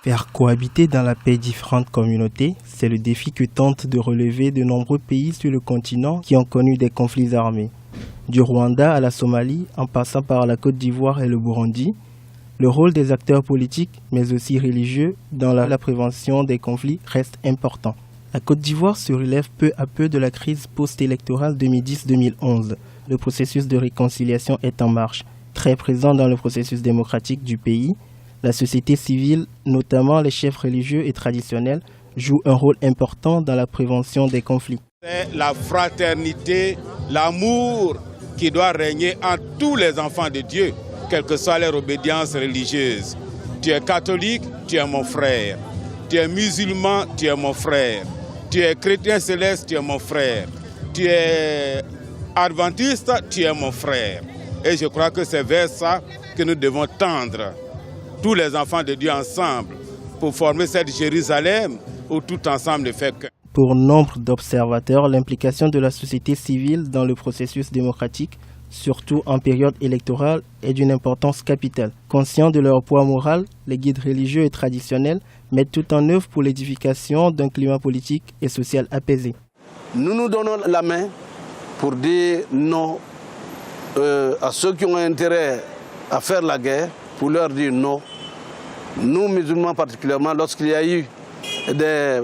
Faire cohabiter dans la paix différentes communautés, c'est le défi que tentent de relever de nombreux pays sur le continent qui ont connu des conflits armés. Du Rwanda à la Somalie, en passant par la Côte d'Ivoire et le Burundi, le rôle des acteurs politiques, mais aussi religieux, dans la prévention des conflits reste important. La Côte d'Ivoire se relève peu à peu de la crise post-électorale 2010-2011. Le processus de réconciliation est en marche, très présent dans le processus démocratique du pays. La société civile, notamment les chefs religieux et traditionnels, joue un rôle important dans la prévention des conflits. C'est la fraternité, l'amour qui doit régner entre tous les enfants de Dieu, quelle que soit leur obédience religieuse. Tu es catholique, tu es mon frère. Tu es musulman, tu es mon frère. Tu es chrétien céleste, tu es mon frère. Tu es adventiste, tu es mon frère. Et je crois que c'est vers ça que nous devons tendre, tous les enfants de Dieu ensemble, pour former cette Jérusalem où tout ensemble ne fait qu'un. Pour nombre d'observateurs, l'implication de la société civile dans le processus démocratique, surtout en période électorale, est d'une importance capitale. Conscients de leur poids moral, les guides religieux et traditionnels mettent tout en œuvre pour l'édification d'un climat politique et social apaisé. Nous nous donnons la main pour dire non à ceux qui ont intérêt à faire la guerre, pour leur dire non. Nous, musulmans particulièrement, lorsqu'il y a eu des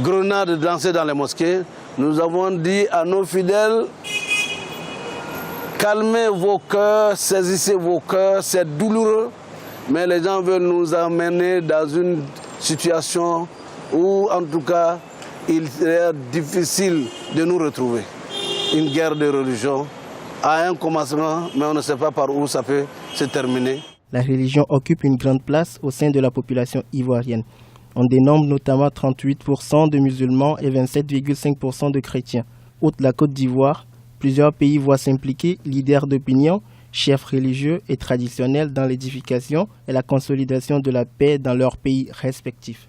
grenades lancées dans les mosquées, nous avons dit à nos fidèles: calmez vos cœurs, saisissez vos cœurs, c'est douloureux, mais les gens veulent nous amener dans une situation où, en tout cas, il est difficile de nous retrouver. Une guerre de religion a un commencement, mais on ne sait pas par où ça peut se terminer. La religion occupe une grande place au sein de la population ivoirienne. On dénombre notamment 38% de musulmans et 27,5% de chrétiens. Outre la Côte d'Ivoire, plusieurs pays voient s'impliquer leaders d'opinion, chefs religieux et traditionnels dans l'édification et la consolidation de la paix dans leurs pays respectifs.